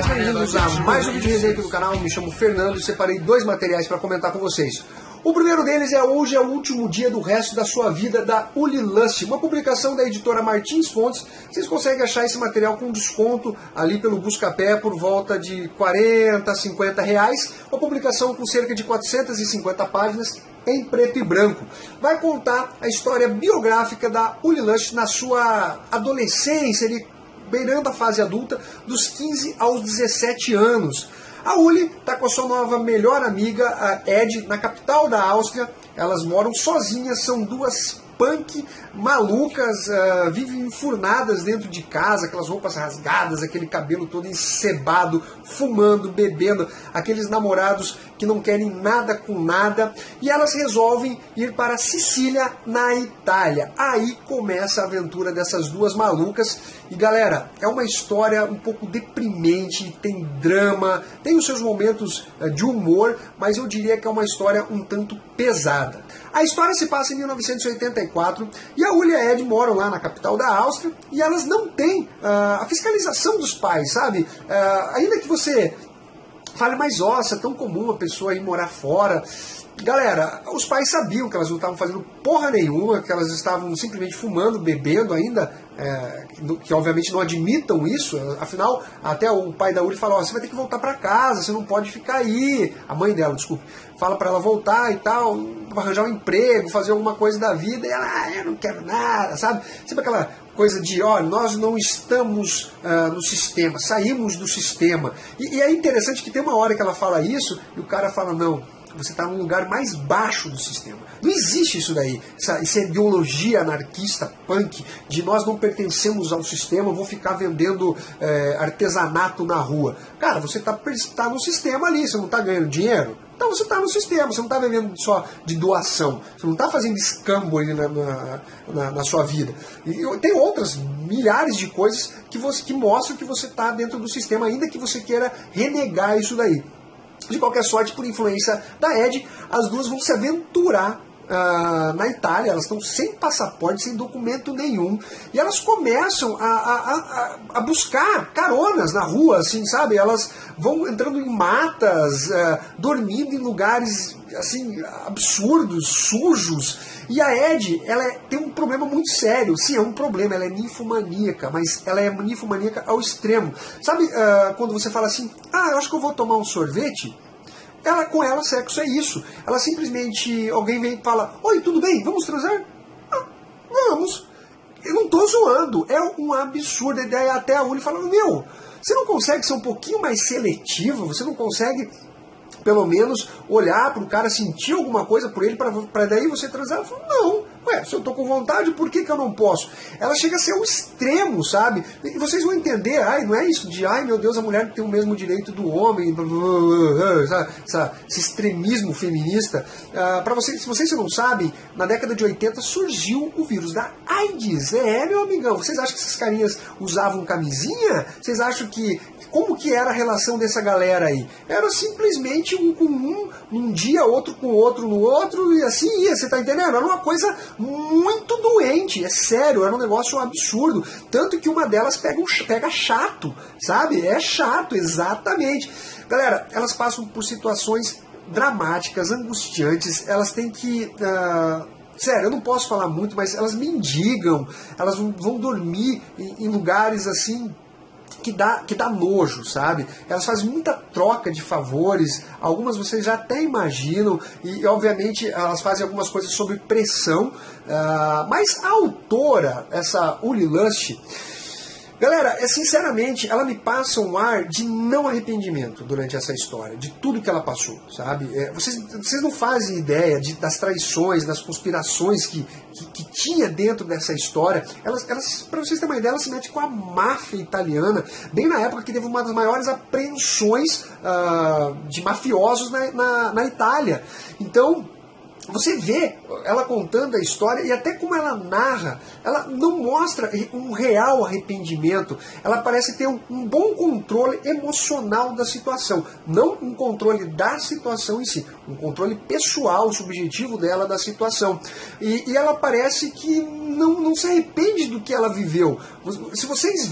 Bem-vindos a mais um vídeo resenha aqui do canal. Me chamo Fernando e separei dois materiais para comentar com vocês. O primeiro deles é Hoje é o Último Dia do Resto da Sua Vida, da Uli Lust, uma publicação da editora Martins Fontes. Vocês conseguem achar esse material com desconto ali pelo Buscapé por volta de 40, 50 reais. Uma publicação com cerca de 450 páginas em preto e branco. Vai contar a história biográfica da Uli Lust na sua adolescência, ele beirando a fase adulta, dos 15 aos 17 anos. A Uli está com a sua nova melhor amiga, a Ed, na capital da Áustria. Elas moram sozinhas, são duas punk malucas, vivem enfurnadas dentro de casa, aquelas roupas rasgadas, aquele cabelo todo encebado, fumando, bebendo, aqueles namorados que não querem nada com nada, e elas resolvem ir para Sicília, na Itália. Aí começa a aventura dessas duas malucas, e galera, é uma história um pouco deprimente, tem drama, tem os seus momentos de humor, mas eu diria que é uma história um tanto pesada. A história se passa em 1984 e a Uli e a Ed moram lá na capital da Áustria e elas não têm a fiscalização dos pais, sabe? Ainda que você fale, mas nossa, é tão comum a pessoa ir morar fora. Galera, os pais sabiam que elas não estavam fazendo porra nenhuma, que elas estavam simplesmente fumando, bebendo ainda, que obviamente não admitam isso, afinal, até o pai da Uli fala, ó, você vai ter que voltar para casa, você não pode ficar aí, a mãe dela, desculpe, fala para ela voltar e tal, arranjar um emprego, fazer alguma coisa da vida, e ela, eu não quero nada, sabe? Sempre aquela coisa de, ó, nós não estamos no sistema, saímos do sistema. E é interessante que tem uma hora que ela fala isso, e o cara fala, não, você está num lugar mais baixo do sistema. Não existe isso daí, essa ideologia anarquista, punk, de nós não pertencemos ao sistema, vou ficar vendendo artesanato na rua. Cara, você está no sistema ali, você não está ganhando dinheiro? Então você está no sistema, você não está vivendo só de doação, você não está fazendo escambo aí na sua vida. E tem outras milhares de coisas que mostram que você está dentro do sistema, ainda que você queira renegar isso daí. De qualquer sorte, por influência da Ed, as duas vão se aventurar na Itália, elas estão sem passaporte, sem documento nenhum, e elas começam a buscar caronas na rua, assim, sabe? Elas vão entrando em matas, dormindo em lugares assim absurdos, sujos. E a Ed, ela tem um problema muito sério. Sim, é um problema, ela é ninfomaníaca, mas ela é ninfomaníaca ao extremo. Sabe quando você fala assim, eu acho que eu vou tomar um sorvete? Com ela, sexo é isso. Ela simplesmente, alguém vem e fala, oi, tudo bem, vamos transar? Vamos. Eu não tô zoando, é um absurdo. A ideia até a Uli fala, meu, você não consegue ser um pouquinho mais seletivo? Você não consegue pelo menos olhar para o cara, sentir alguma coisa por ele, para daí você transar? Ela falou, não, se eu tô com vontade, por que eu não posso? Ela chega a ser um extremo, sabe? E vocês vão entender, não é isso de, meu Deus, a mulher tem o mesmo direito do homem, esse extremismo feminista. Se vocês não sabem, na década de 80 surgiu o vírus da AIDS. Meu amigão, vocês acham que esses carinhas usavam camisinha? Vocês acham que como que era a relação dessa galera aí? Era simplesmente um com um, num dia, outro com outro no outro, e assim ia, você tá entendendo? Era uma coisa muito doente, é sério, era um negócio absurdo. Tanto que uma delas pega chato, sabe? É chato, exatamente. Galera, elas passam por situações dramáticas, angustiantes, elas têm que... sério, eu não posso falar muito, mas elas mendigam, elas vão dormir em lugares assim... que dá nojo, sabe? Elas fazem muita troca de favores, algumas vocês já até imaginam, e obviamente elas fazem algumas coisas sob pressão, mas a autora, essa Uli Lust, galera, sinceramente, ela me passa um ar de não arrependimento durante essa história, de tudo que ela passou, sabe? Vocês não fazem ideia das traições, das conspirações que tinha dentro dessa história. Elas, para vocês terem uma ideia, ela se mete com a máfia italiana, bem na época que teve uma das maiores apreensões de mafiosos na Itália. Então, você vê ela contando a história e até como ela narra, ela não mostra um real arrependimento. Ela parece ter um bom controle emocional da situação. Não um controle da situação em si, um controle pessoal, subjetivo dela da situação. E ela parece que não se arrepende do que ela viveu. Se vocês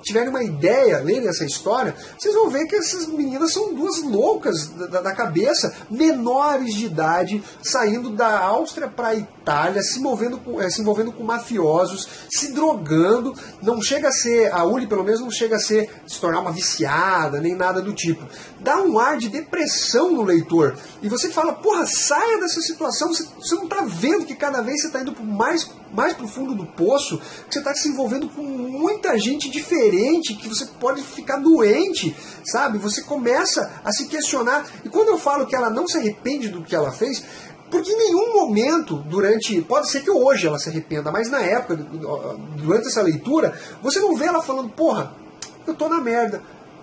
tiverem uma ideia, lerem essa história, vocês vão ver que essas meninas são duas loucas da cabeça, menores de idade, saindo da Áustria para a Itália, se envolvendo com mafiosos, se drogando. Não chega a ser, a Uli pelo menos não chega a se tornar uma viciada, nem nada do tipo. Dá um ar de depressão no leitor. E você fala, porra, saia dessa situação, você não está vendo que cada vez você está indo mais pro fundo do poço, que você está se envolvendo com muita gente diferente, que você pode ficar doente, sabe? Você começa a se questionar. E quando eu falo que ela não se arrepende do que ela fez, porque em nenhum momento pode ser que hoje ela se arrependa, mas na época, durante essa leitura, você não vê ela falando, porra, eu tô na merda,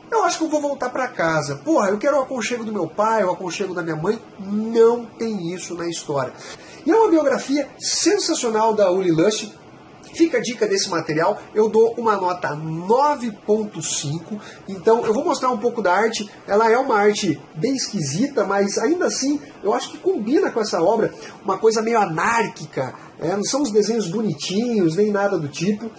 eu acho que eu vou voltar para casa, porra, eu quero o aconchego do meu pai, o aconchego da minha mãe. Não tem isso na história. E é uma biografia sensacional da Uli Lush. Fica a dica desse material, eu dou uma nota 9.5, então eu vou mostrar um pouco da arte. Ela é uma arte bem esquisita, mas ainda assim eu acho que combina com essa obra, uma coisa meio anárquica, não são os desenhos bonitinhos, nem nada do tipo.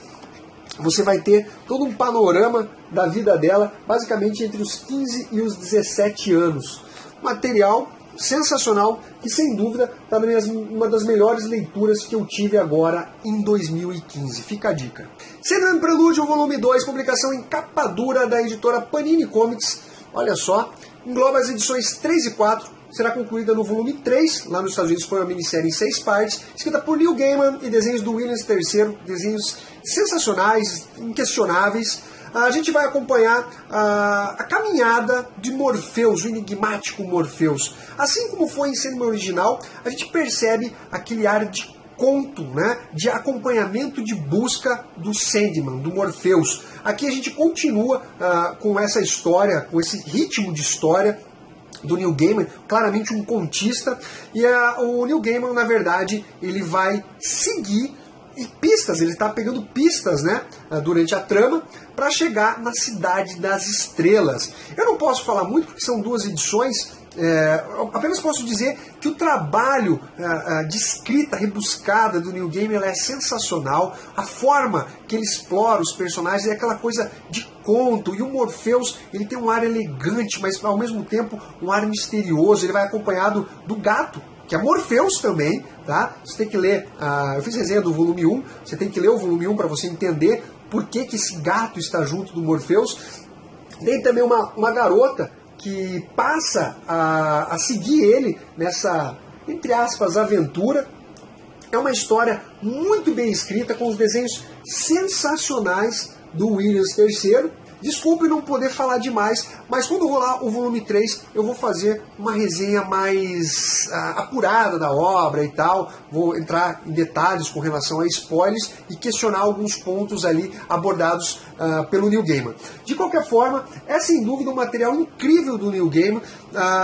Você vai ter todo um panorama da vida dela, basicamente entre os 15 e os 17 anos. Material sensacional, que sem dúvida está uma das melhores leituras que eu tive agora em 2015. Fica a dica. Senran Prelúdio, volume 2, publicação em capa dura da editora Panini Comics. Olha só, engloba as edições 3 e 4, será concluída no volume 3, lá nos Estados Unidos foi uma minissérie em 6 partes, escrita por Neil Gaiman e desenhos do Williams III, desenhos sensacionais, inquestionáveis. A gente vai acompanhar a caminhada de Morpheus, o enigmático Morpheus. Assim como foi em Sandman original, a gente percebe aquele ar de conto, né, de acompanhamento de busca do Sandman, do Morpheus. Aqui a gente continua com essa história, com esse ritmo de história do Neil Gaiman, claramente um contista. E o Neil Gaiman, na verdade, ele vai seguir pistas, ele está pegando pistas, né, durante a trama para chegar na Cidade das Estrelas. Eu não posso falar muito porque são 2 edições, apenas posso dizer que o trabalho de escrita rebuscada do Neil Gaiman é sensacional. A forma que ele explora os personagens é aquela coisa de conto, e o Morpheus ele tem um ar elegante, mas ao mesmo tempo um ar misterioso. Ele vai acompanhado do gato, que é Morpheus também, tá? Você tem que ler, eu fiz resenha do volume 1, você tem que ler o volume 1 para você entender por que esse gato está junto do Morpheus. Tem também uma garota que passa a seguir ele nessa, entre aspas, aventura. É uma história muito bem escrita, com os desenhos sensacionais do Williams III. Desculpe não poder falar demais, mas quando rolar o volume 3, eu vou fazer uma resenha mais apurada da obra e tal. Vou entrar em detalhes com relação a spoilers e questionar alguns pontos ali abordados pelo Neil Gaiman. De qualquer forma, é sem dúvida um material incrível do Neil Gaiman.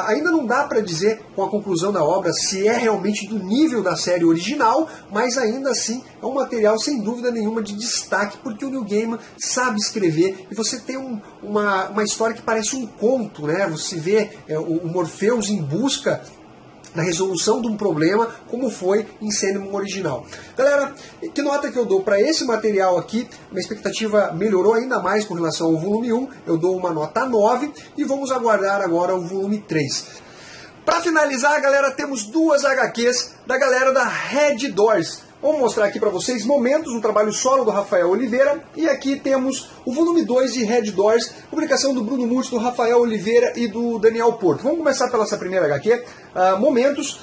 Ainda não dá para dizer com a conclusão da obra se é realmente do nível da série original, mas ainda assim é um material sem dúvida nenhuma de destaque, porque o Neil Gaiman sabe escrever e você tem uma história que parece um conto, né? Você vê o Morpheus em busca da resolução de um problema, como foi em Sandman original. Galera, que nota que eu dou para esse material aqui? Minha expectativa melhorou ainda mais com relação ao volume 1, eu dou uma nota 9 e vamos aguardar agora o volume 3. Para finalizar, galera, temos 2 HQs da galera da Red Doors. Vamos mostrar aqui para vocês Momentos, um trabalho solo do Rafael Oliveira. E aqui temos o volume 2 de Red Doors, publicação do Bruno Mucci, do Rafael Oliveira e do Daniel Porto. Vamos começar pela essa primeira HQ, Momentos,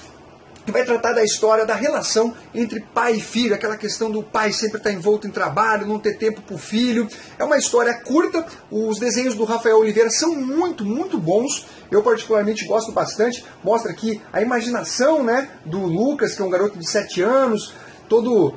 que vai tratar da história da relação entre pai e filho, aquela questão do pai sempre estar envolto em trabalho, não ter tempo para o filho. É uma história curta, os desenhos do Rafael Oliveira são muito, muito bons. Eu particularmente gosto bastante, mostra aqui a imaginação, né, do Lucas, que é um garoto de 7 anos, todo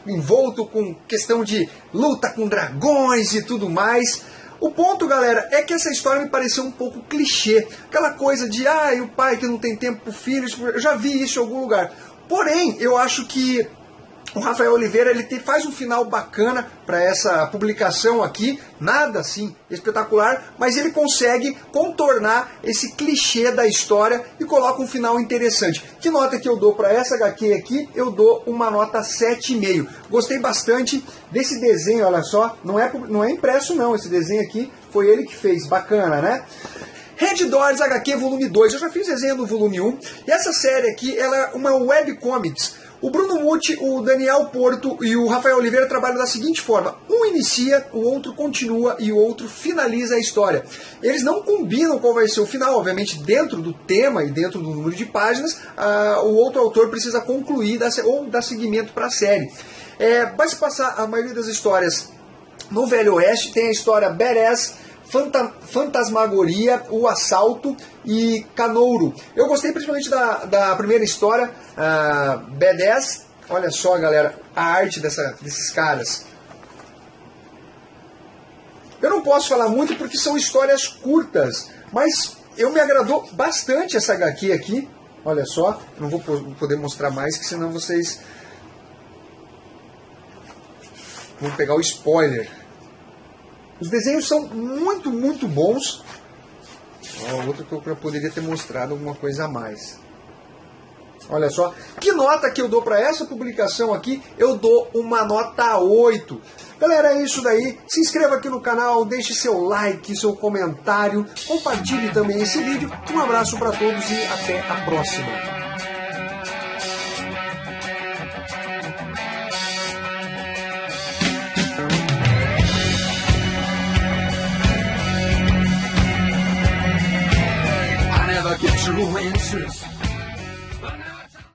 envolto com questão de luta com dragões e tudo mais. O ponto, galera, é que essa história me pareceu um pouco clichê. Aquela coisa de, e o pai que não tem tempo pro filho, eu já vi isso em algum lugar. Porém, eu acho que o Rafael Oliveira ele faz um final bacana para essa publicação aqui, nada assim espetacular, mas ele consegue contornar esse clichê da história e coloca um final interessante. Que nota que eu dou para essa HQ aqui? Eu dou uma nota 7,5. Gostei bastante desse desenho, olha só, não é impresso não, esse desenho aqui foi ele que fez, bacana, né? Red Doors HQ volume 2, eu já fiz desenho do volume 1, e essa série aqui ela é uma webcomics. O Bruno Mucci, o Daniel Porto e o Rafael Oliveira trabalham da seguinte forma: um inicia, o outro continua e o outro finaliza a história. Eles não combinam qual vai ser o final, obviamente dentro do tema e dentro do número de páginas, o outro autor precisa concluir ou dar seguimento para a série. Vai se passar a maioria das histórias no Velho Oeste, tem a história Badass, Fantasmagoria, O Assalto e Canouro. Eu gostei principalmente da primeira história, Badass. Olha só, galera, a arte desses caras. Eu não posso falar muito porque são histórias curtas, mas me agradou bastante essa HQ aqui. Olha só, não vou poder mostrar mais, que senão vocês vão pegar o spoiler. Os desenhos são muito, muito bons. Outro que eu poderia ter mostrado alguma coisa a mais. Olha só. Que nota que eu dou para essa publicação aqui? Eu dou uma nota 8. Galera, é isso daí. Se inscreva aqui no canal, deixe seu like, seu comentário. Compartilhe também esse vídeo. Um abraço para todos e até a próxima. Get true answers.